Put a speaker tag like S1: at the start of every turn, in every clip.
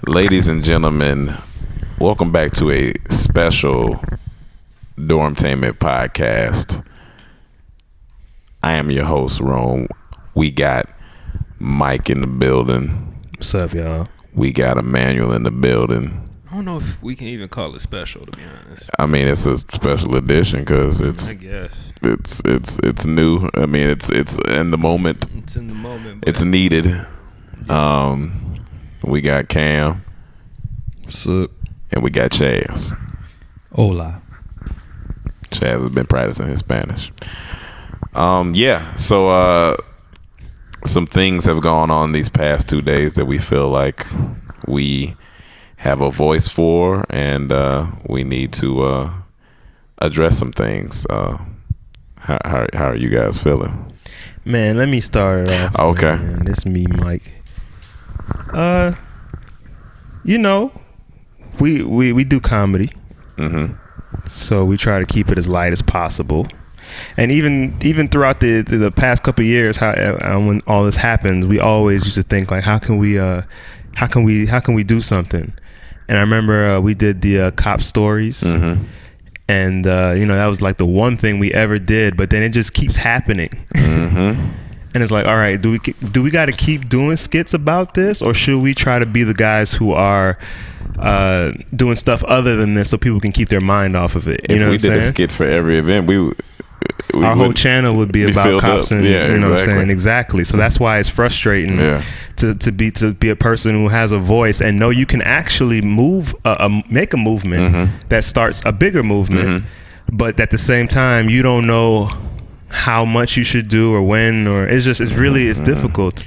S1: Ladies and gentlemen, welcome back to a special Dormtainment podcast. I am your host, Rome. We got Mike in the building.
S2: What's up, y'all?
S1: We got Emmanuel in the building.
S3: I don't know if we can even call it special, to be honest.
S1: I mean, it's a special edition because
S3: I guess
S1: it's new. I mean, it's in the moment.
S3: it's in the moment.
S1: It's needed. We got Cam.
S2: What's up?
S1: And we got Chaz.
S3: Hola.
S1: Chaz has been practicing his Spanish. So some things have gone on these past 2 days that we feel like we have a voice for, and we need to address some things. How are you guys feeling?
S2: Man, let me start it off.
S1: Okay.
S2: Man. This me, Mike. You know, we do comedy.
S1: Mm-hmm.
S2: So we try to keep it as light as possible. And even throughout the past couple of years, when all this happens, we always used to think like, how can we do something? And I remember we did the cop stories,
S1: Mm-hmm.
S2: and that was like the one thing we ever did. But then it just keeps happening,
S1: Mm-hmm.
S2: and it's like, all right, do we got to keep doing skits about this, or should we try to be the guys who are doing stuff other than this so people can keep their mind off of it?
S1: If we did a skit for every event,
S2: our whole channel would be about cops, and
S1: yeah,
S2: you know
S1: exactly.
S2: what I'm saying? Exactly. So that's why it's frustrating to be a person who has a voice and know you can actually make a movement
S1: Mm-hmm.
S2: that starts a bigger movement,
S1: Mm-hmm.
S2: but at the same time you don't know how much you should do or when, or it's difficult.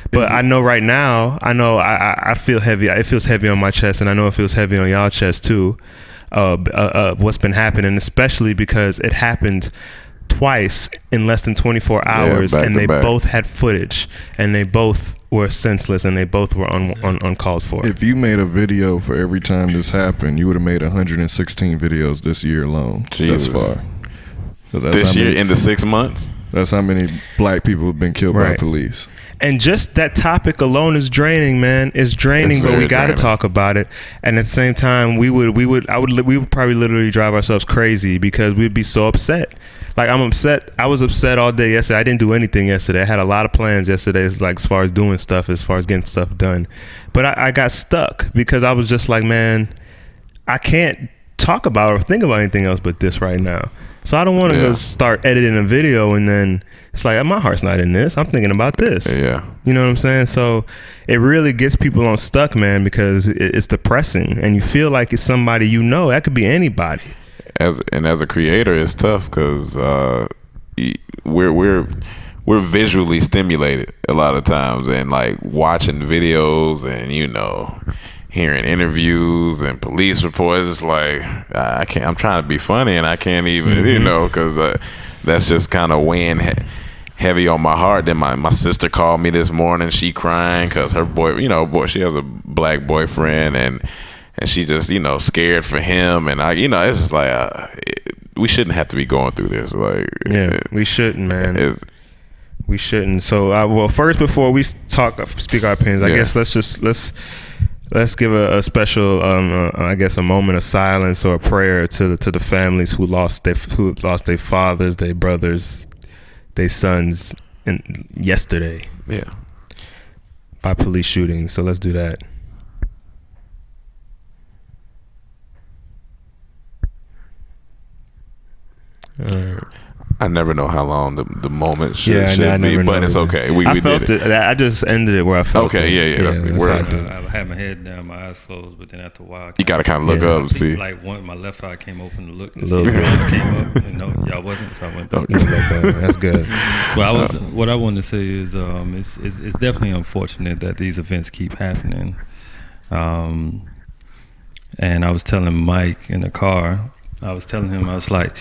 S2: But I know right now, I feel heavy. It feels heavy on my chest, and I know it feels heavy on y'all chest too. What's been happening, especially because it happened twice in less than 24 hours,
S1: back
S2: and
S1: to
S2: they
S1: back.
S2: both had footage, and they both were senseless, and they both were uncalled for.
S4: If you made a video for every time this happened, you would have made 116 videos this year alone.
S1: Jesus.
S4: Thus far. So that's
S1: This
S4: how
S1: year
S4: many,
S1: in the 6 months.
S4: that's how many black people have been killed by
S2: Right.
S4: police.
S2: And just that topic alone is draining, man. It's draining,
S1: It's
S2: but
S1: very
S2: we got to
S1: draining.
S2: talk about it. And at the same time, we would probably literally drive ourselves crazy because we'd be so upset. Like, I'm upset. I was upset all day yesterday. I didn't do anything yesterday. I had a lot of plans yesterday, like as far as doing stuff, as far as getting stuff done. But I got stuck because I was just like, man, I can't talk about or think about anything else but this right now. So I don't want to go start editing a video and then it's like, my heart's not in this. I'm thinking about this.
S1: Yeah.
S2: You know what I'm saying? So it really gets people unstuck, man, because it's depressing, and you feel like it's somebody you know. That could be anybody.
S1: As a creator, it's tough because we're visually stimulated a lot of times, and like watching videos and hearing interviews and police reports. It's like I can't. I'm trying to be funny and I can't even, because that's just kind of weighing heavy on my heart. Then my sister called me this morning. She crying because her boy, she has a black boyfriend, and she just, scared for him. And it's just like we shouldn't have to be going through this. Like,
S2: we shouldn't, man. We shouldn't. So, first, before we speak our opinions, I guess let's give a special, a moment of silence or a prayer to the families who lost their fathers, their brothers, their sons yesterday.
S1: Yeah.
S2: By police shootings. So let's do that.
S1: I never know how long the moment should
S2: I
S1: be,
S2: never
S1: but
S2: know
S1: it's
S2: either.
S1: okay. We
S2: felt
S1: did it.
S2: I just ended it where I felt it.
S1: Okay, yeah. That's
S2: how I do it.
S3: I had my head down, my eyes closed, but then after a while,
S1: You got to kind of look up and see.
S3: like my left eye came open to look and see if y'all came up. Y'all wasn't, so I went back.
S2: That's good.
S3: Well, what I want to say is it's definitely unfortunate that these events keep happening. And I was telling Mike in the car, I was like,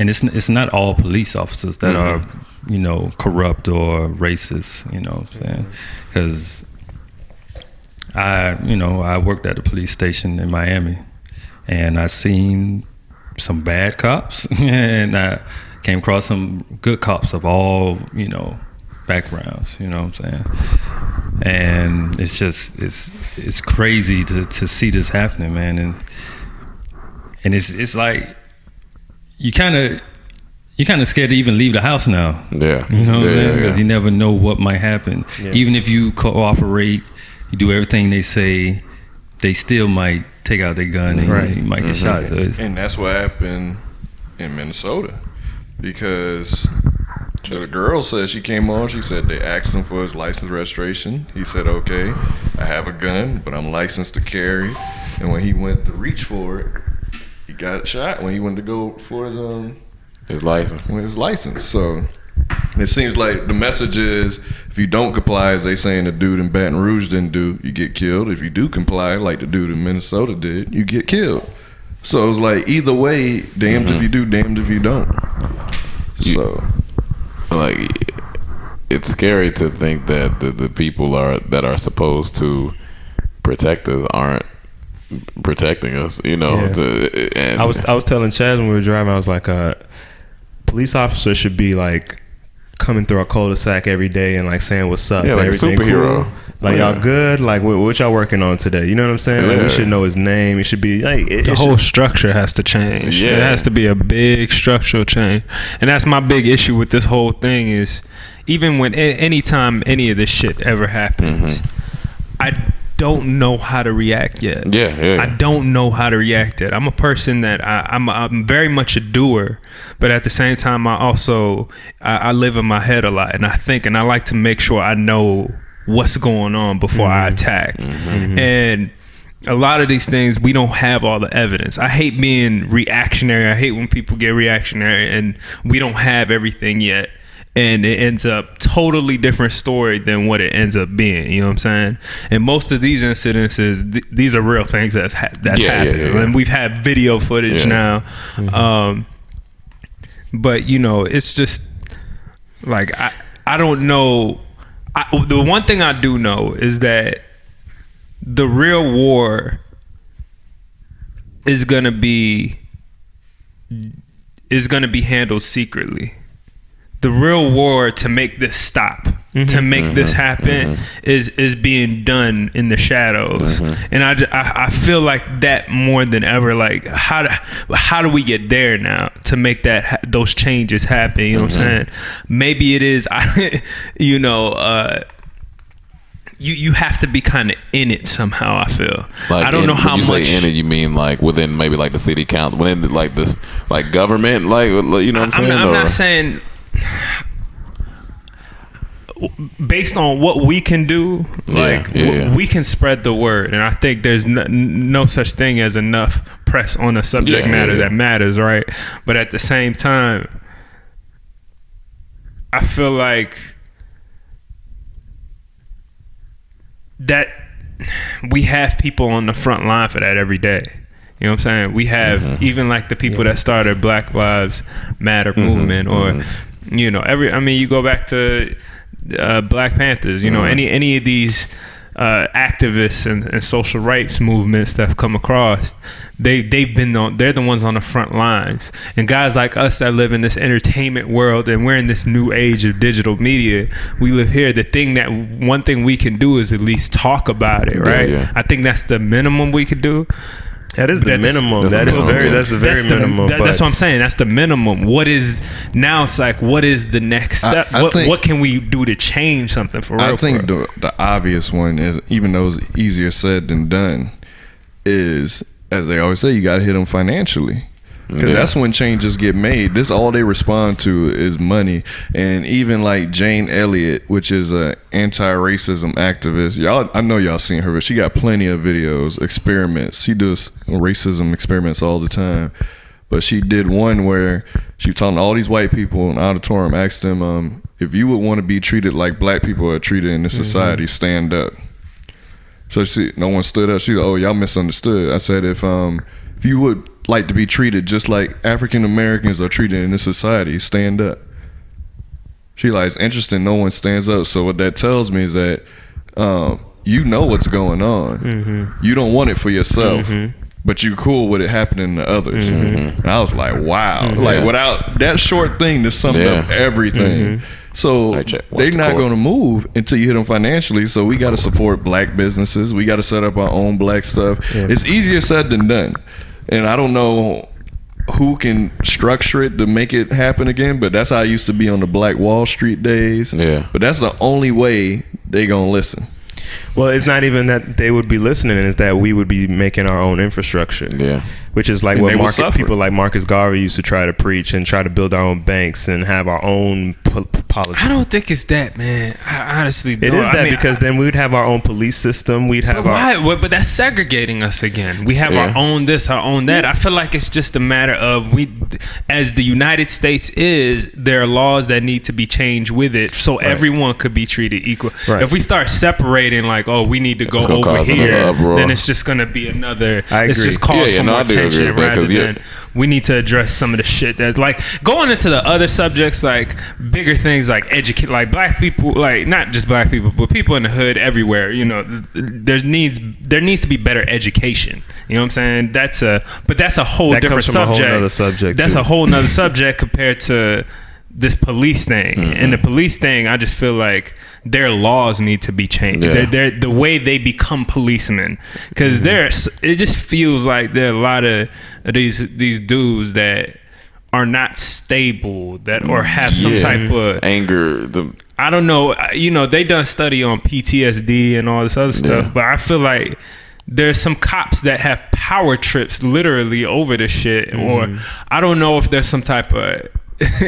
S3: and it's not all police officers that are, corrupt or racist, because I worked at a police station in Miami, and I seen some bad cops, and I came across some good cops of all, backgrounds, you know what I'm saying? and it's just it's crazy to see this happening, man. And it's like you kind of scared to even leave the house now.
S1: Yeah,
S3: you know what I'm saying,
S1: yeah.
S3: because you never know what might happen. Even if you cooperate, you do everything they say, they still might take out their gun and you might get shot. So
S4: and that's what happened in Minnesota, because the girl said, she came on, she said they asked him for his license registration. He said, okay, I have a gun, but I'm licensed to carry. And when he went to reach for it, he got shot when he went to go for his license. So it seems like the message is, if you don't comply, as they saying the dude in Baton Rouge didn't do, you get killed. If you do comply, like the dude in Minnesota did, you get killed. So it's like, either way, damned if you do, damned if you don't. So,
S1: like, it's scary to think that the people that are supposed to protect us aren't protecting us. You know, and
S2: I was telling Chaz when we were driving, I was like, police officers should be like coming through our cul-de-sac every day and like saying what's up.
S1: Yeah, like
S2: everything
S1: a superhero.
S2: Cool? Like, y'all good? Like, what y'all working on today? You know what I'm saying? Like, we should know his name. It should be like
S5: the whole structure has to change.
S1: Yeah.
S5: It has to be a big structural change, and that's my big issue with this whole thing. Is even when anytime any of this shit ever happens, I don't know how to react yet.
S1: Yeah.
S5: I don't know how to react yet. I'm a person that I'm very much a doer, but at the same time, I live in my head a lot, and I think, and I like to make sure I know what's going on before I attack. And a lot of these things, we don't have all the evidence. I hate being reactionary. I hate when people get reactionary and we don't have everything yet, and it ends up totally different story than what it ends up being. You know what I'm saying? And most of these incidences, these are real things that's happened. And we've had video footage now. But you know, it's just like, I don't know. The one thing I do know is that the real war is gonna be handled secretly. The real war to make this stop, to make this happen, is being done in the shadows. And I feel like that more than ever. Like, how do we get there now to make those changes happen? You know what I'm saying? Maybe it is, you know, you have to be kind of in it somehow. I feel. Like, I don't know how much.
S1: When you say in it, you mean like within maybe like the city council, within like this, like government, like, you know what I'm saying?
S5: I'm not saying. Based on what we can do, like we can spread the word, and I think there's no such thing as enough press on a subject matter that matters, right? But at the same time, I feel like that we have people on the front line for that every day. You know what I'm saying? We have even like the people that started Black Lives Matter movement, or you know, you go back to Black Panthers, you know, any of these activists and social rights movements that have come across, they're the ones on the front lines. And guys like us that live in this entertainment world, and we're in this new age of digital media, we live here. One thing we can do is at least talk about it, right? I think that's the minimum we could do.
S2: That is the minimum. That's the very minimum.
S5: That's what I'm saying. That's the minimum. What is now? It's like, what is the next step? What can we do to change something for real?
S4: I think the obvious one is, even though it's easier said than done, is, as they always say, you got to hit them financially. Because that's when changes get made. This, all they respond to is money. And even like Jane Elliott, which is a anti-racism activist, I know y'all seen her, but she got plenty of videos, experiments. She does racism experiments all the time. But she did one where she was talking to all these white people in the auditorium, asked them, if you would want to be treated like black people are treated in this society, stand up. So no one stood up. She said, oh, y'all misunderstood. I said, if you would like to be treated just like African Americans are treated in this society, stand up. She like, it's interesting, no one stands up. So what that tells me is that you know what's going on. You don't want it for yourself. but you cool with it happening to others. And I was like, wow. Like, without that short thing that summed up everything. So they're not going to move until you hit them financially. So we got to support black businesses. We got to set up our own black stuff. It's easier said than done. And I don't know who can structure it to make it happen again, but that's how I used to be on the Black Wall Street days. But that's the only way they gonna listen.
S2: Well, it's not even that they would be listening, it's that we would be making our own infrastructure. Which is like
S4: and
S2: what people like Marcus Garvey used to try to preach, and try to build our own banks and have our own politics.
S5: I don't think it's that, man. I honestly don't.
S2: It is that, because then we'd have our own police system. We'd have
S5: but that's segregating us again. We have our own this, our own that. I feel like it's just a matter of as the United States is, there are laws that need to be changed with it, so everyone could be treated equal. If we start separating, like, oh, we need to go over here, then it's just gonna be another. It's just cause for more tension rather than we need to address some of the shit that's like going into the other subjects, like bigger things, like educate, like black people, like not just black people, but people in the hood everywhere. You know, there needs to be better education. You know what I'm saying? That's a whole different subject. That's a whole nother subject compared to this police thing. And the police thing, I just feel like their laws need to be changed. They're the way they become policemen, because it just feels like there are a lot of these dudes that are not stable, that or have some type of
S1: anger.
S5: I don't know. You know, they done study on PTSD and all this other stuff, but I feel like there's some cops that have power trips literally over this shit, or I don't know if there's some type of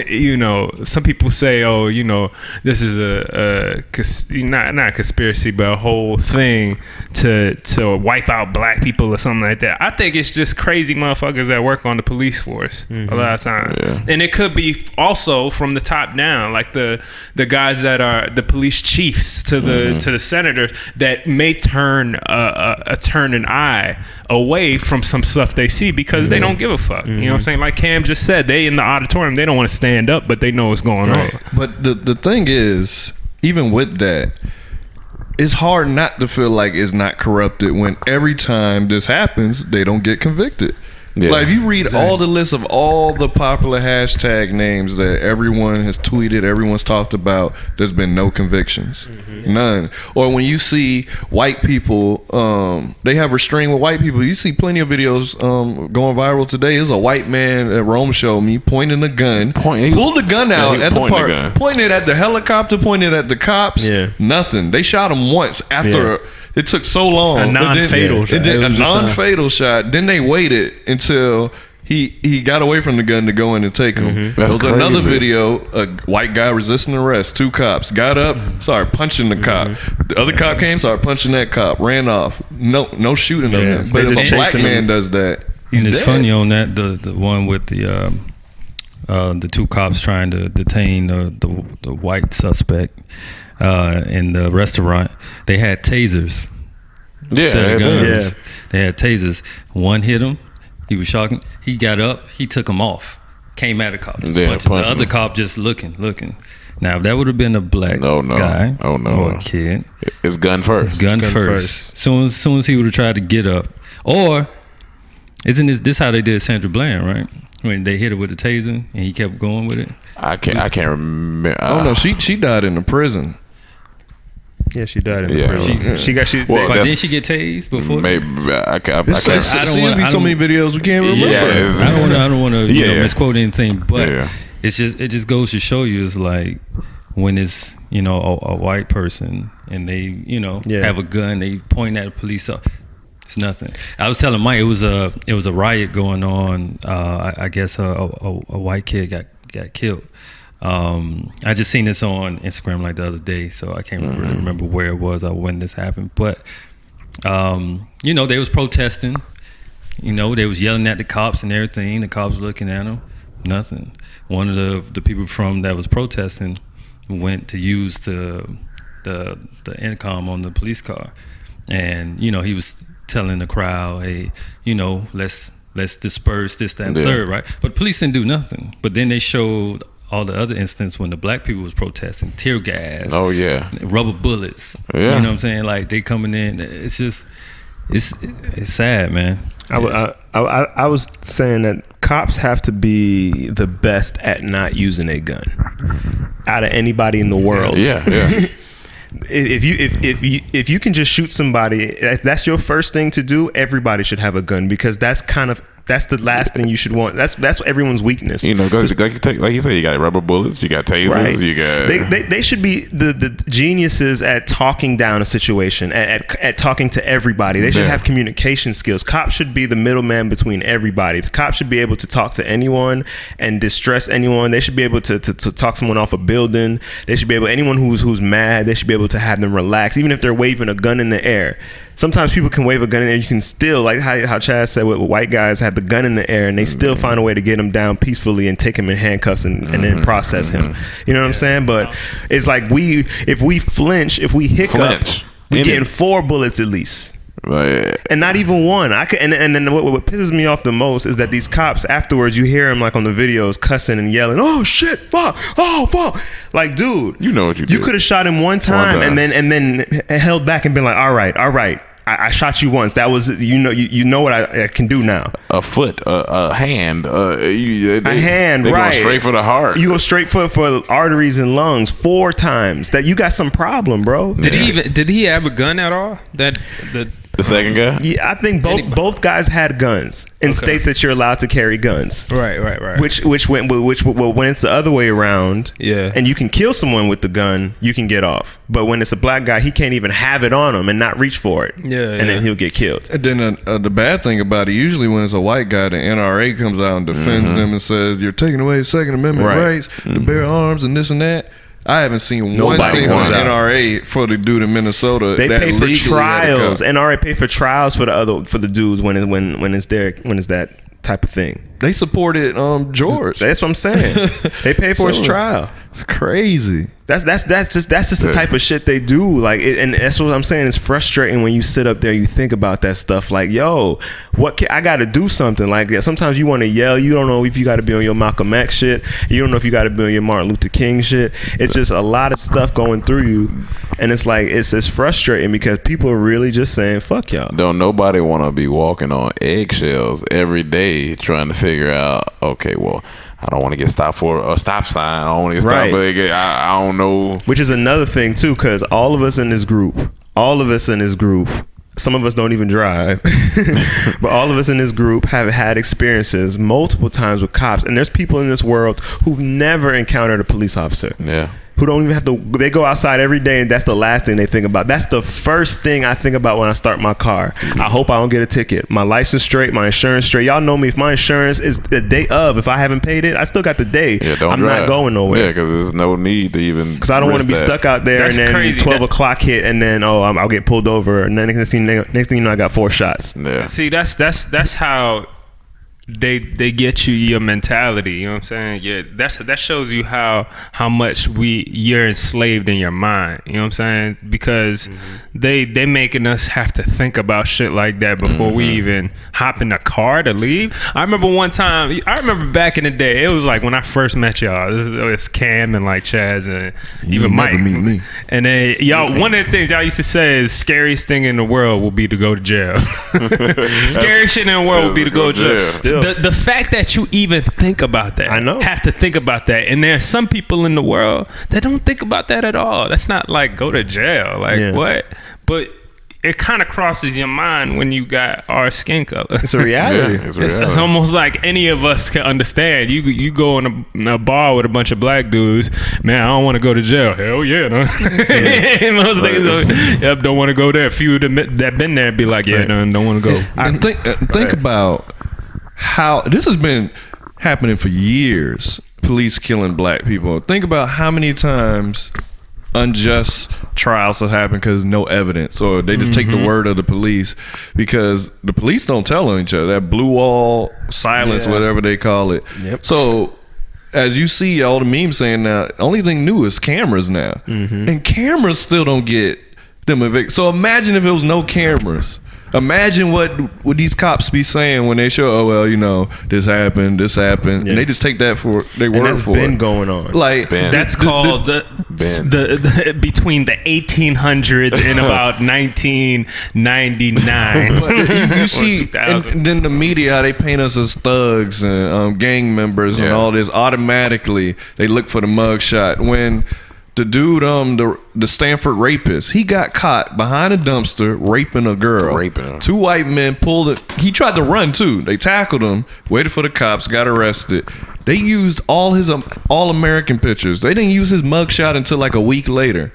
S5: you know, some people say, oh, you know, this is not a conspiracy, but a whole thing to wipe out black people or something like that. I think it's just crazy motherfuckers that work on the police force a lot of times. And it could be also from the top down, like the guys that are the police chiefs to the senators that may turn an eye away from some stuff they see because they don't give a fuck. You know what I'm saying? Like Cam just said, they in the auditorium, they don't want to stand up, but they know what's going on.
S4: But the thing is, even with that, it's hard not to feel like it's not corrupted when every time this happens, they don't get convicted. Like, if you read all the lists of all the popular hashtag names that everyone has tweeted, everyone's talked about, there's been no convictions. None. Or when you see white people, they have restraint with white people. You see plenty of videos going viral today. There's a white man at Rome showed me pointing a gun, pulled the gun out at the park, pointing it at the helicopter, pointing it at the cops. Nothing. They shot him once after it took so long.
S5: A non-fatal shot.
S4: A non-fatal shot. Then they waited until he got away from the gun to go in and take him. There was another video, a white guy resisting arrest. 2 cops got up, started punching the cop. The other cop came, started punching that cop, ran off. No shooting of him. But if a black man does that, he's
S3: and it's
S4: dead.
S3: funny on that, the one with the 2 cops trying to detain the white suspect in the restaurant. They had tasers. They had tasers. One hit him. He was shocking. He got up. He took him off. Came at a cop. The other cop just looking. Now, if that would have been a black guy or a kid,
S1: it's gun first.
S3: It's gun first. Soon as he would have tried to get up, or isn't this how they did Sandra Bland, right? When they hit her with the taser and he kept going with it.
S1: I can't remember.
S4: Oh no, she died in the prison.
S2: Yeah, she died in the prison.
S3: But didn't she get tased before?
S1: Maybe I can't.
S4: Be so many videos we can't remember.
S3: I don't want to misquote anything, but it just goes to show you, it's like when it's a white person and they have a gun, they point at a police officer. It's nothing. I was telling Mike it was a riot going on. I guess a white kid got killed. I just seen this on Instagram like the other day, so I can't really remember where it was or when this happened. But they was protesting. They was yelling at the cops and everything. The cops looking at them. Nothing. One of the people that was protesting went to use the intercom on the police car, and he was telling the crowd, hey, let's disperse this, that, and third, right? But police didn't do nothing. But then they showed all the other instances when the black people was protesting, tear gas, rubber bullets. You know what I'm saying? Like, they coming in. It's just, it's sad, man.
S2: I was saying that cops have to be the best at not using a gun out of anybody in the world.
S1: Yeah.
S2: If you can just shoot somebody, if that's your first thing to do, everybody should have a gun, because that's the last thing you should want. That's everyone's weakness.
S1: You know, like you said, you got rubber bullets, you got tasers,
S2: right.
S1: you got.
S2: They should be the geniuses at talking down a situation, at talking to everybody. They should have communication skills. Cops should be the middleman between everybody. The cops should be able to talk to anyone and distress anyone. They should be able to talk someone off a building. They should be able, anyone who's mad, they should be able to have them relax, even if they're waving a gun in the air. Sometimes people can wave a gun in the air. You can still, like how Chad said, with white guys have the gun in the air and they still find a way to get him down peacefully and take him in handcuffs and then process him. You know what I'm saying? But it's like if we flinch, if we hiccup, we're getting 4 bullets at least.
S1: Right.
S2: And not even one. And then what pisses me off the most is that these cops afterwards, you hear them like on the videos cussing and yelling, "Oh shit, fuck, oh fuck!" Like, dude,
S1: you know what you did.
S2: You could have shot him one time and then held back and been like, all right. I shot you once. That was, you know what I can do now.
S1: A foot, a hand,
S2: a hand.
S1: They
S2: right?
S1: Go straight for the heart.
S2: You go straight for arteries and lungs 4 times. That you got some problem, bro.
S5: Did he have a gun at all?
S1: The second guy?
S2: Yeah, I think both guys had guns in states that you're allowed to carry guns.
S5: Right.
S2: Which when it's the other way around, and you can kill someone with the gun, you can get off. But when it's a black guy, he can't even have it on him and not reach for it. And then he'll get killed.
S4: And then the bad thing about it, usually when it's a white guy, the NRA comes out and defends them and says, "You're taking away Second Amendment rights to bear arms and this and that." I haven't seen one thing on NRA for the dude in Minnesota.
S2: They pay for trials. NRA pay for trials for the dudes when it's that type of thing.
S4: They supported George.
S2: That's what I'm saying. They pay for his trial.
S4: It's crazy.
S2: That's just the type of shit they do. Like, and that's what I'm saying. It's frustrating when you sit up there, you think about that stuff. Like, yo, I got to do something. Like, sometimes you want to yell. You don't know if you got to be on your Malcolm X shit. You don't know if you got to be on your Martin Luther King shit. It's just a lot of stuff going through you, and it's like it's frustrating because people are really just saying fuck y'all.
S1: Don't nobody want to be walking on eggshells every day trying to figure out. Okay, well, I don't want to get stopped for a stop sign. I don't want to get stopped for I don't know.
S2: Which is another thing too, because all of us in this group, some of us don't even drive, but all of us in this group have had experiences multiple times with cops. And there's people in this world who've never encountered a police officer.
S1: Yeah.
S2: Who don't even have to, they go outside every day and that's the last thing they think about. That's the first thing I think about when I start my car. I hope I don't get a ticket. My license straight, my insurance straight. Y'all know me. If my insurance is the day of, if I haven't paid it, I still got the day. I'm not going nowhere.
S1: Yeah, because there's no need to even.
S2: Because I don't want to be stuck out there. That's and then crazy. 12 o'clock hit and then, I'll get pulled over. And then next thing you know, I got 4 shots.
S1: Yeah.
S5: See, that's how they get your mentality, you know what I'm saying? Yeah, that shows you how much you're enslaved in your mind, you know what I'm saying? Because they making us have to think about shit like that before we even hop in the car to leave. I remember back in the day, it was like when I first met y'all, it was Cam and like Chaz and even Mike.
S4: Never meet me.
S5: And then y'all, one of the things y'all used to say is scariest thing in the world will be to go to jail. Scariest shit in the world will be to go to jail.
S2: Still.
S5: The fact that you even think about that,
S2: I know,
S5: have to think about that, and there are some people in the world that don't think about that at all. That's not like go to jail, like what? But it kind of crosses your mind when you got our skin color.
S2: It's a reality.
S5: It's almost like any of us can understand. You go in a bar with a bunch of black dudes, man, I don't want to go to jail. Hell yeah, no. Most niggas don't want to go there. A few that been there be like, yeah, no, don't want to go.
S4: And think about how this has been happening for years. Police killing black people. Think about how many times unjust trials have happened because no evidence, or they just take the word of the police because the police don't tell on each other. That blue wall silence, whatever they call it.
S2: Yep.
S4: So as you see all the memes saying now, only thing new is cameras now, and cameras still don't get them evicted. So imagine if it was no cameras. Imagine what these cops be saying when they show, oh well, you know, this happened, and they just take that for their word
S2: that's
S4: for
S2: been
S4: it.
S2: going on.
S4: Like
S5: That's called the between the 1800s and about 1999.
S4: But you see,
S5: 2000.
S4: and then the media, how they paint us as thugs and gang members and all this. Automatically, they look for the mugshot. When the dude, the Stanford rapist, he got caught behind a dumpster raping a girl.
S1: Raping her.
S4: 2 white men pulled it. He tried to run too. They tackled him, waited for the cops, got arrested. They used all his all-American pictures. They didn't use his mugshot until like a week later.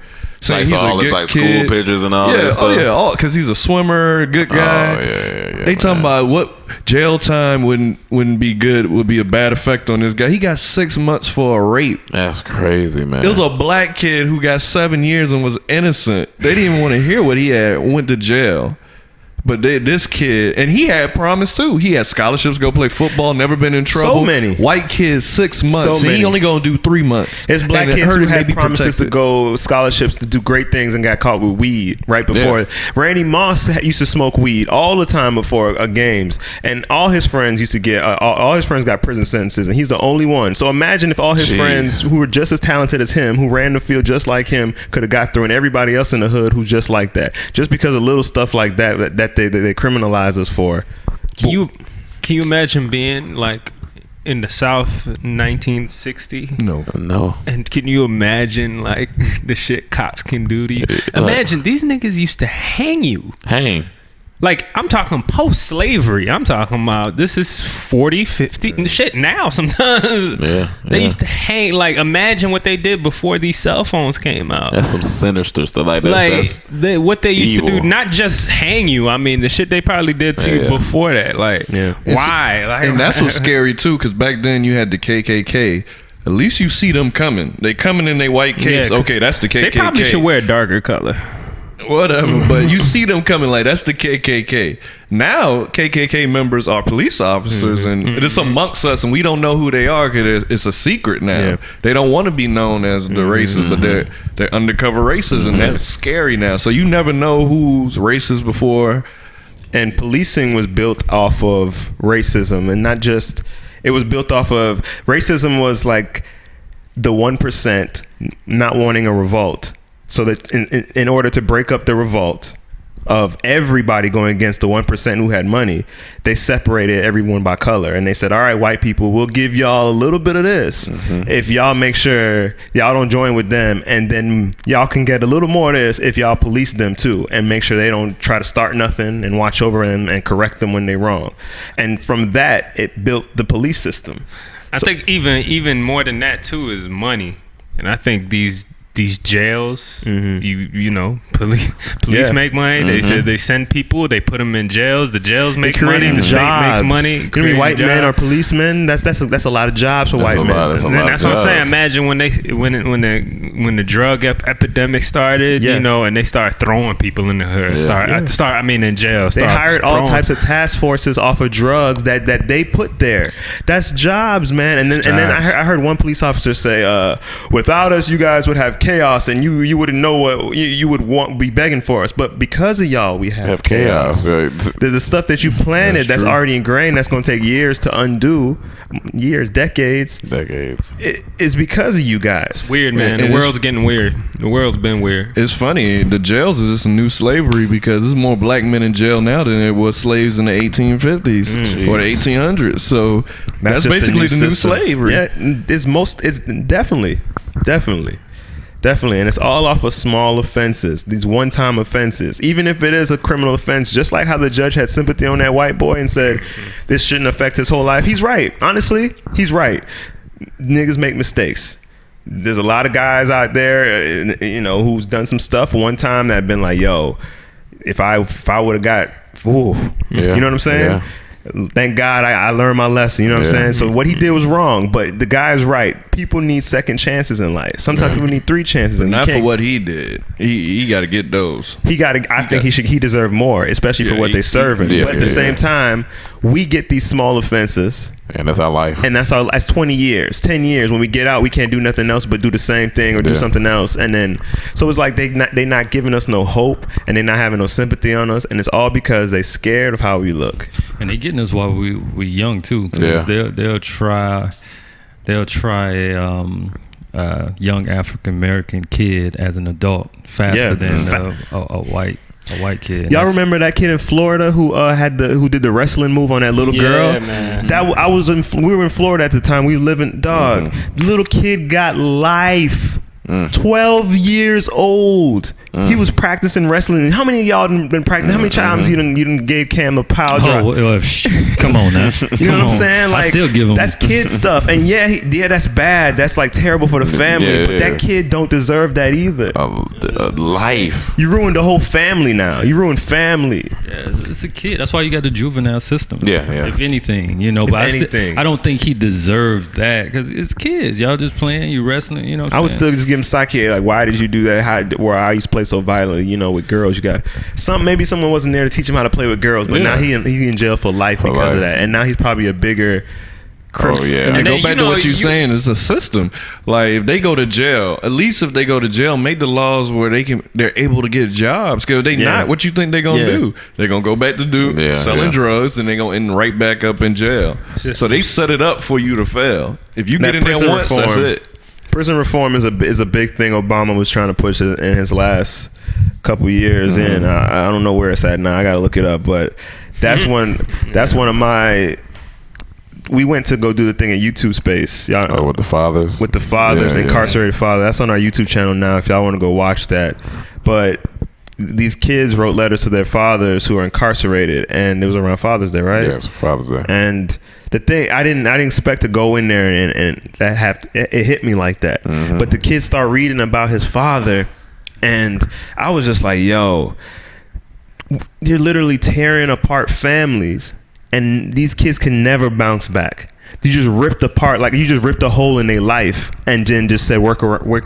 S1: Like, so all his like school pictures and all that stuff.
S4: Oh yeah, because he's a swimmer, good guy.
S1: Oh yeah.
S4: They talking about what jail time wouldn't be good, would be a bad effect on this guy. He got 6 months for a rape.
S1: That's crazy, man.
S4: It was a black kid who got 7 years and was innocent. They didn't even want to hear what he had. Went to jail. But this kid, and he had promise too. He had scholarships, go play football, never been in trouble.
S2: So many.
S4: White kids, 6 months.
S2: So
S4: and
S2: many.
S4: he only gonna do 3 months.
S2: It's black
S4: And
S2: kids
S4: heard
S2: who
S4: it may
S2: had
S4: be
S2: promises to
S4: protected.
S2: go scholarships to do great things and got caught with weed right before.
S1: Yeah.
S2: Randy Moss used to smoke weed all the time before games, and all his friends used to get all his friends got prison sentences, and he's the only one. So imagine if all his
S1: Jeez.
S2: friends who were just as talented as him, who ran the field just like him, could have got through, and everybody else in the hood who's just like that, just because of little stuff like that they criminalize us for.
S5: Can you imagine being like in the South 1960?
S4: No.
S5: And can you imagine like the shit cops can do to you? Imagine these niggas used to hang you.
S1: Hang.
S5: Like, I'm talking post-slavery. I'm talking about this is 40, 50, and shit now sometimes.
S1: Yeah.
S5: They used to hang. Like, imagine what they did before these cell phones came out.
S1: That's some sinister stuff. Like
S5: What they used to
S1: evil.
S5: do, not just hang you. I mean, the shit they probably did to you before that. Like, why? Like,
S4: And that's what's scary too, because back then you had the KKK. At least you see them coming. They coming in their white capes.
S5: 'cause
S4: Okay, that's the KKK.
S5: They probably should wear a darker color.
S4: Whatever, but you see them coming like that's the KKK. Now KKK members are police officers, and it's amongst us, and we don't know who they are because it's a secret now.
S2: Yeah.
S4: They don't want to be known as the racists, but they're undercover racists, and that's scary now. So you never know who's racist before.
S2: And policing was built off of racism, and not just, it was built off of racism was like the 1% not wanting a revolt. So that in order to break up the revolt of everybody going against the 1% who had money, they separated everyone by color. And they said, all right, white people, we'll give y'all a little bit of this if y'all make sure y'all don't join with them. And then y'all can get a little more of this if y'all police them too, and make sure they don't try to start nothing and watch over them and correct them when they're wrong. And from that, it built the police system.
S5: I think even more than that too is money. And I think these jails, you know, police make money. They said they send people, they put them in jails. The jails make money. The state makes money.
S2: You know, white men or policemen. That's a lot of jobs for white men.
S5: That's what I'm saying. Imagine when the drug epidemic started, you know, and they start throwing people in the hood. I mean, in jail.
S2: They hired all types of task forces off of drugs that they put there. That's jobs, man. And then I heard one police officer say, "Without us, you guys would have chaos, and you wouldn't know what you would be begging for us. But because of y'all, we have chaos.
S1: Right.
S2: There's the stuff that you planted that's already ingrained. That's going to take years to undo, decades. It's because of you guys.
S5: Weird, man. The world's getting weird. The world's been weird.
S4: It's funny. The jails is just a new slavery because there's more black men in jail now than there was slaves in the 1850s or the 1800s. So that's basically the new slavery.
S2: Yeah, it's definitely, and it's all off of small offenses, these one-time offenses. Even if it is a criminal offense, just like how the judge had sympathy on that white boy and said this shouldn't affect his whole life. He's right. Honestly, he's right. Niggas make mistakes. There's a lot of guys out there, you know, who's done some stuff one time that have been like, yo, if I would have got, you know what I'm saying? Yeah. Thank God I learned my lesson. You know what I'm saying? So what he did was wrong, but the guy's right. People need second chances in life. Sometimes people need 3 chances. And
S4: not for what he did. He got to get those.
S2: I think he deserved more, especially for what they serving. But at the same time, we get these small offenses.
S1: And that's our life.
S2: And that's 20 years, 10 years. When we get out, we can't do nothing else but do the same thing or do something else. And then, so it's like they not giving us no hope, and they not having no sympathy on us. And it's all because they scared of how we look.
S3: And they getting us while we young too. Cause they'll try a young African American kid as an adult faster than a white kid.
S2: Y'all remember that kid in Florida who did the wrestling move on that little girl?
S5: Man.
S2: We were in Florida at the time. We were living, dog. The little kid got life. 12 years old. He was practicing wrestling. How many of y'all been practicing? How many times you done gave Cam a power drive?
S3: Come on now.
S2: You know what I'm saying? Like,
S3: I still give him.
S2: That's kid stuff. And that's bad. That's like terrible for the family. But that kid don't deserve that either.
S1: Life.
S2: You ruined the whole family now. You ruined family.
S3: Yeah, it's a kid. That's why you got the juvenile system.
S1: Yeah.
S3: If anything, but I don't think he deserved that because it's kids. Y'all just playing, you wrestling,
S2: I would still just give him psyche. Like, why did you do that? Where I used to play so violently, with girls. You got maybe someone wasn't there to teach him how to play with girls, but now he in jail for life because of that. And now he's probably a bigger criminal.
S4: And go back to what you're saying, it's a system. Like, if they go to jail, at least if they go to jail, make the laws where they're able to get jobs. Because they not, what you think they're gonna do? They're gonna go back to selling drugs, then they're gonna end right back up in jail. So they set it up for you to fail. If you get in there once, that's it.
S2: Prison reform is a big thing Obama was trying to push in his last couple years in. I don't know where it's at now. I gotta look it up, but that's one of my. We went to go do the thing at YouTube Space. Y'all,
S1: with the fathers,
S2: incarcerated fathers. That's on our YouTube channel now. If y'all want to go watch that, but these kids wrote letters to their fathers who are incarcerated, and it was around Father's Day, right?
S1: Yes, Father's Day.
S2: And the thing, I didn't expect to go in there and that it hit me like that. But the kids start reading about his father, and I was just like, yo, you're literally tearing apart families, and these kids can never bounce back. You just ripped apart, like you just ripped a hole in their life, and then just said work your way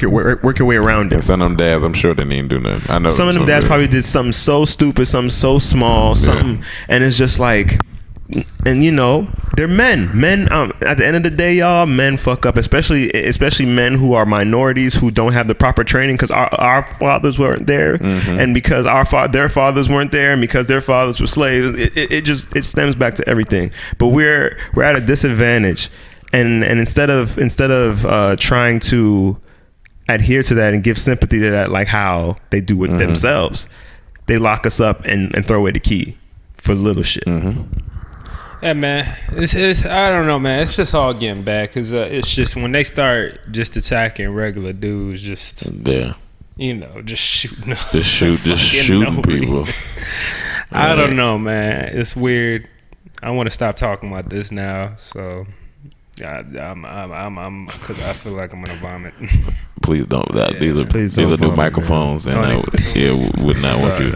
S2: around it.
S1: And some of them dads, I'm sure they didn't do nothing. I know
S2: some of them dads probably did something so stupid, something so small, and it's just like. And they're men. At the end of the day, y'all, men fuck up, especially men who are minorities who don't have the proper training because our fathers weren't there, and because their fathers weren't there, and because their fathers were slaves. It stems back to everything. But we're at a disadvantage, and instead of trying to adhere to that and give sympathy to that, like how they do with themselves, they lock us up and throw away the key for little shit.
S5: Yeah, man. It's I don't know, man. It's just all getting bad because it's just when they start just attacking regular dudes, just shooting,
S1: shooting people.
S5: I don't know, man. It's weird. I want to stop talking about this now, so I'm because I feel like I'm gonna vomit.
S1: Please don't. These are new microphones, and would not want you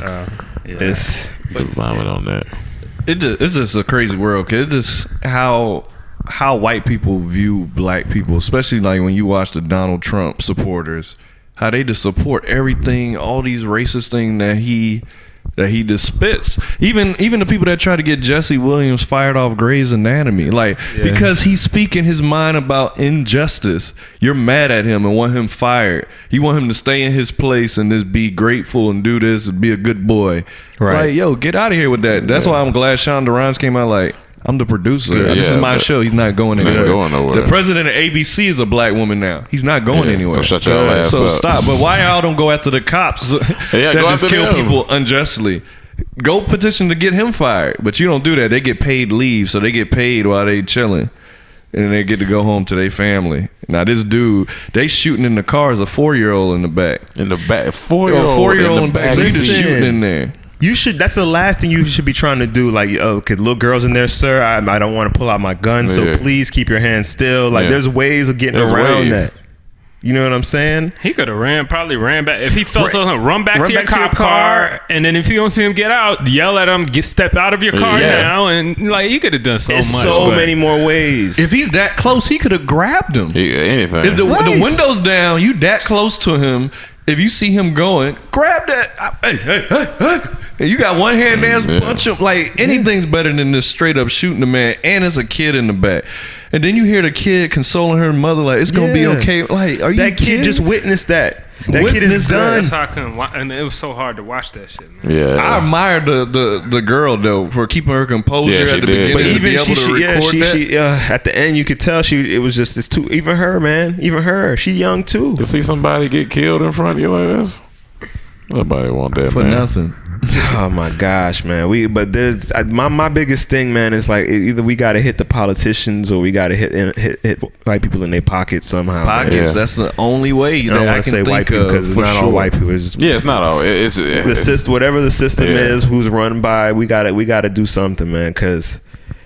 S1: to vomit on that.
S4: It's just a crazy world, cause it's just how white people view black people, especially like when you watch the Donald Trump supporters, how they just support everything, all these racist things that he just spits. Even the people that try to get Jesse Williams fired off Grey's Anatomy, because he's speaking his mind about injustice. You're mad at him and want him fired. You want him to stay in his place and just be grateful and do this and be a good boy. Right. Like, yo, get out of here with that. That's why I'm glad Shonda Rhimes came out like, I'm the producer. This is my show. He's not going anywhere. The president of ABC is a black woman now. He's not going anywhere.
S1: So shut your ass up.
S4: Stop. But why y'all don't go after the cops that just kill people unjustly? Go petition to get him fired. But you don't do that. They get paid leave, so they get paid while they chilling. And then they get to go home to their family. Now this dude, they shooting in the car as a 4-year-old in the back.
S1: In the back. 4-year-old in the back.
S4: So you just shooting in there.
S2: You should. That's the last thing you should be trying to do. Like, okay, little girls in there, sir. I don't want to pull out my gun, so please keep your hands still. Like, there's ways of getting around that. You know what I'm saying?
S5: He could have probably ran back. If he felt something, run back to your cop car. And then if you don't see him get out, yell at him, step out of your car now. And like, he could have done so much.
S2: So many more ways.
S4: If he's that close, he could have grabbed him.
S1: Anything.
S4: If the window's down, you that close to him. If you see him going, grab that. Hey. And you got one hand there, punch him. Like, anything's better than this straight up shooting the man, and there's a kid in the back. And then you hear the kid consoling her mother, like, it's going to be okay. Like, are you
S2: That kid
S4: kidding?
S2: just witnessed that. That kid is done.
S5: That's how I couldn't watch, and it was so hard to watch that shit, man.
S1: Yeah.
S4: I admire the girl, though, for keeping her composure
S1: Yeah, she
S4: at the
S1: did.
S4: beginning.
S2: But
S4: to
S2: even
S4: be able to record that.
S2: at the end, you could tell it was just it's too. Even her, man, even her, she young too.
S1: To see somebody get killed in front of you like this, nobody want that,
S4: For
S1: man.
S4: nothing.
S2: Oh my gosh, man. There's my biggest thing, man, is like either we got to hit the politicians or we got to hit white people in their pockets somehow.
S4: Pockets.
S1: Yeah.
S4: That's the only way
S2: I
S4: that
S2: don't
S4: I
S2: want to
S4: can
S2: say white
S4: think
S2: people
S4: of,
S2: because it's
S4: for
S2: not all
S4: sure.
S2: white people. It's just
S1: Yeah, it's not all. It's
S2: the system, whatever the system
S1: Yeah.
S2: is, who's run by. We got to do something, man, because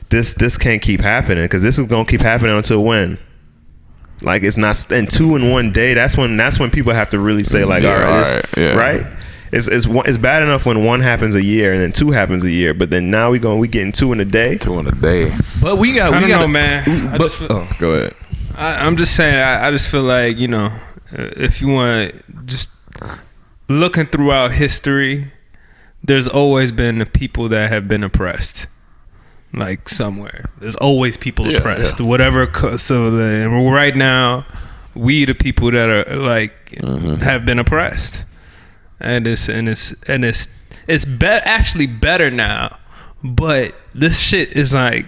S2: this can't keep happening. Because this is gonna keep happening until when? Like, it's not in 2 in 1 day. That's when people have to really say, like,
S1: Yeah,
S2: all right,
S1: all
S2: this-
S1: right, yeah.
S2: right. It's bad enough when 1 happens a year and then 2 happens a year, but then now we getting 2 in a day.
S1: 2 in a day.
S4: But we got.
S5: I
S4: We
S5: don't
S4: got.
S5: know, man. I
S4: But,
S5: just feel,
S4: go ahead.
S5: I'm just saying. I just feel like, you know, if you want to just looking throughout history, there's always been the people that have been oppressed. Like, somewhere, there's always people
S1: Yeah,
S5: oppressed.
S1: yeah.
S5: Whatever. Right now, we the people that are like have been oppressed, and it's actually better now. But this shit is like,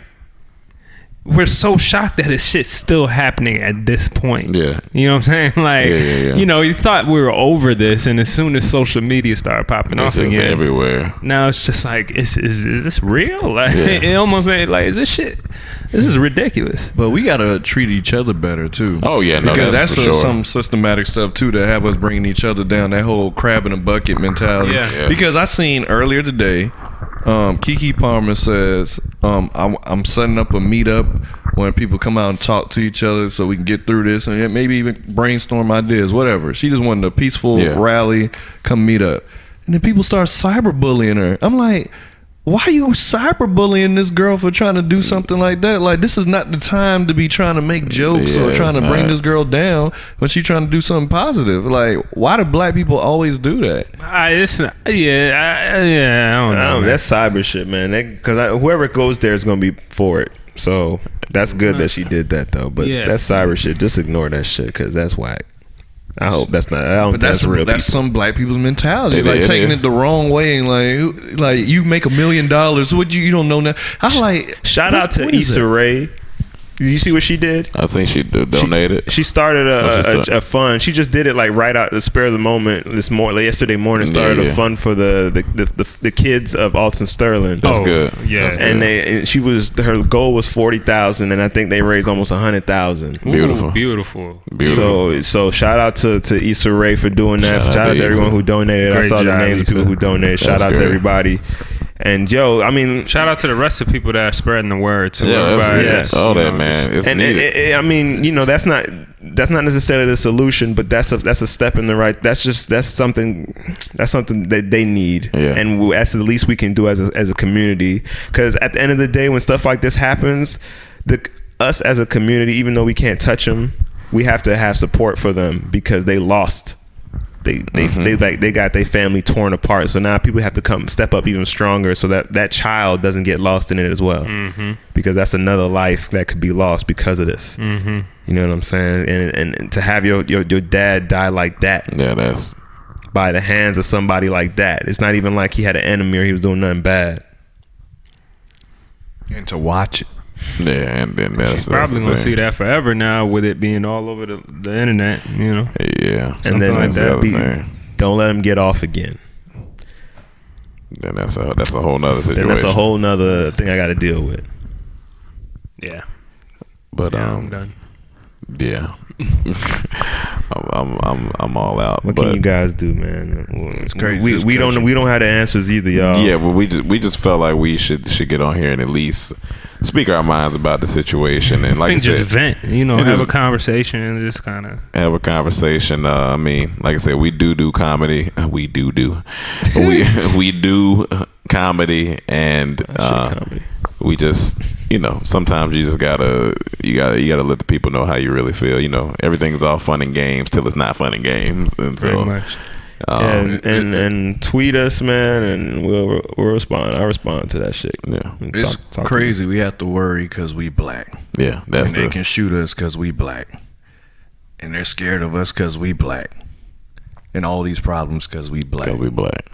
S5: we're so shocked that this shit's still happening at this point.
S1: Yeah.
S5: You know what I'm saying? Like,
S1: Yeah.
S5: you know, you thought we were over this, and as soon as social media started popping off
S1: It's just
S5: again,
S1: everywhere.
S5: now it's just like, is this real? Like,
S1: Yeah.
S5: it almost made like, is this shit? This is ridiculous.
S4: But we gotta treat each other better too.
S1: Oh, yeah, no,
S4: because
S1: that's
S4: that's
S1: for sure.
S4: some systematic stuff too to have us bringing each other down. That whole crab in a bucket mentality.
S5: Yeah.
S1: Yeah.
S4: Because I seen earlier today, Keke Palmer says, I'm setting up a meetup when people come out and talk to each other so we can get through this and maybe even brainstorm ideas, whatever. She just wanted a peaceful
S1: Yeah.
S4: rally, come meet up. And then people start cyberbullying her. I'm like, why are you cyberbullying this girl for trying to do something like that? Like, this is not the time to be trying to make jokes
S1: Yeah,
S4: or trying to
S1: it's
S4: bring
S1: not.
S4: this girl down when she's trying to do something positive. Like, why do black people always do that?
S5: I don't know. Man.
S2: That's cyber shit, man. Because whoever goes there is gonna be for it. So that's good that she did that though. But
S5: Yeah.
S2: that's cyber shit. Just ignore that shit because that's whack. I hope that's not. I don't.
S4: But
S2: think that's real.
S4: that's
S2: people.
S4: some black people's mentality,
S1: It
S4: like
S1: is.
S4: taking it the wrong way and like you make $1 million. What you don't know that? I like
S2: Shout
S4: what-
S2: out to
S4: what is
S2: Issa
S4: that?
S2: Rae. Did you see what she did?
S1: I think she donated.
S2: She started
S1: What's she
S2: a fund. She just did it like right out the spur of the moment. Yesterday morning, started
S1: Yeah.
S2: a fund for the kids of Alton Sterling.
S1: That's good.
S5: Yeah.
S1: That's
S2: And
S1: good.
S2: her goal was 40,000, and I think they raised almost 100,000.
S5: Ooh,
S1: Beautiful.
S5: beautiful.
S1: Beautiful.
S2: So shout out to Issa Rae for doing that.
S1: Shout
S2: Shout
S1: out
S2: out
S1: to
S2: to everyone
S1: Issa.
S2: who donated. I
S5: Great
S2: saw the
S5: job,
S2: names of people
S5: Issa.
S2: who donated. Shout
S1: That's
S2: out to
S1: great.
S2: everybody. And yo, I mean,
S5: Shout out to the rest of the people that are spreading the word to
S1: Yeah,
S5: everybody.
S1: that's,
S2: yeah.
S1: all
S5: You
S1: that,
S5: know,
S1: man. It's
S2: and
S1: needed.
S2: I mean, you know, that's not necessarily the solution, but that's a step in the right. That's something that they need,
S1: Yeah.
S2: and that's the least we can do as a community. Because at the end of the day, when stuff like this happens, us as a community, even though we can't touch them, we have to have support for them because they lost. They got their family torn apart. So now people have to step up even stronger so that child doesn't get lost in it as well. Because that's another life that could be lost because of this. You know what I'm saying? And to have your dad die like that
S1: Yeah, that's
S2: by the hands of somebody like that. It's not even like he had an enemy or he was doing nothing bad.
S4: And to watch it.
S1: yeah, and then that's
S5: Probably
S1: the
S5: gonna
S1: thing.
S5: see that forever now with it being all over the internet, you know.
S1: Yeah,
S2: And then
S5: like
S1: that's the
S5: that.
S1: other thing.
S2: Don't let him get off again.
S1: Then that's a whole nother situation.
S2: Then that's a whole nother thing I got to deal with.
S5: Yeah.
S1: But
S5: Yeah, I'm done.
S1: yeah, I'm all out.
S2: What
S1: but
S2: can you guys do, man?
S4: It's crazy.
S2: We don't have the answers either, y'all.
S1: yeah, but we just felt like we should get on here and at least speak our minds about the situation and
S5: I
S1: like
S5: think
S1: I
S5: just
S1: said,
S5: vent, you know,
S1: it
S5: have
S1: is-
S5: a conversation and just kind of.
S1: have a conversation. I mean, like I said, we do comedy. We do we do comedy, and
S2: comedy.
S1: we just, you know, sometimes you just gotta let the people know how you really feel. You know, everything's all fun and games till it's not fun and games, and
S5: Very
S1: so
S5: much.
S2: And tweet us, man, and we'll respond. I respond to that shit.
S1: Yeah,
S4: it's crazy. We have to worry because we black.
S1: Yeah, that's
S4: they can shoot us because we black, and they're scared of us because we black, and all these problems because we black.
S1: Because we black.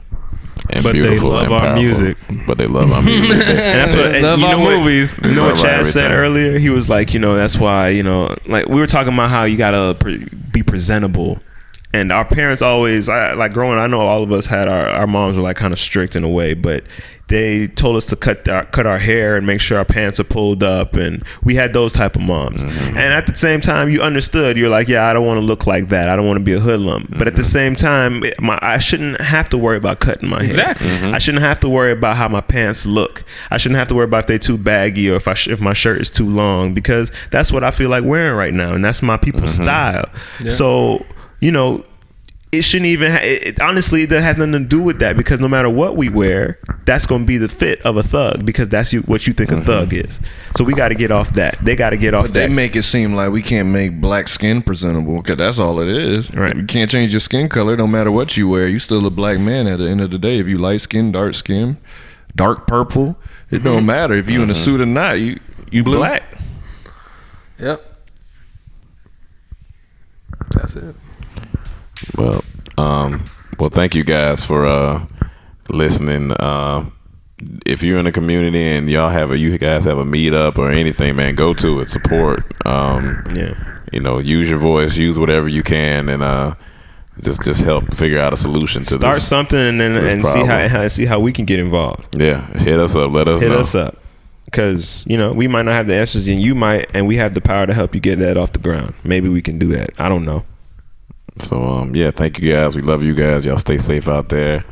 S1: And
S5: but
S1: beautiful
S5: they love
S1: and
S5: our
S1: powerful.
S5: music.
S1: But they love our music.
S2: And that's what
S5: They love our movies.
S2: You know what Chad said
S1: everything.
S2: earlier? He was like, that's why, like we were talking about how you gotta be presentable. And our parents always, like growing, I know all of us had our moms were like kind of strict in a way, but they told us to cut our hair and make sure our pants are pulled up, and we had those type of moms. And at the same time, you understood. You're like, yeah, I don't want to look like that. I don't want to be a hoodlum. But at the same time, I shouldn't have to worry about cutting my hair.
S5: Exactly.
S2: I shouldn't have to worry about how my pants look. I shouldn't have to worry about if they're too baggy or if my shirt is too long, because that's what I feel like wearing right now, and that's my people's style.
S5: Yeah.
S2: So, it shouldn't even honestly, that has nothing to do with that, because no matter what we wear, that's going to be the fit of a thug, because that's what you think a thug is. So we got to get off that. They got to get off
S4: But
S2: that.
S4: they make it seem like we can't make black skin presentable, because that's all it is.
S2: Right.
S4: You can't change your skin color no matter what you wear. You still a black man at the end of the day. If you light skin, dark purple, it don't matter. If you in a suit or not, you black.
S5: Yep.
S2: That's it.
S1: Well, thank you guys for listening. If you're in the community and you guys have a meetup or anything, man, go to it. Support. Use your voice. Use whatever you can, and just help figure out a solution to
S2: Start
S1: this.
S2: something and see how we can get involved.
S1: Yeah, hit us up. Let us know.
S2: Hit us up, because we might not have the answers, and you might, and we have the power to help you get that off the ground. Maybe we can do that. I don't know.
S1: So thank you guys. We love you guys. Y'all stay safe out there.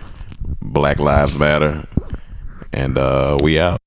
S1: Black Lives Matter, and we out.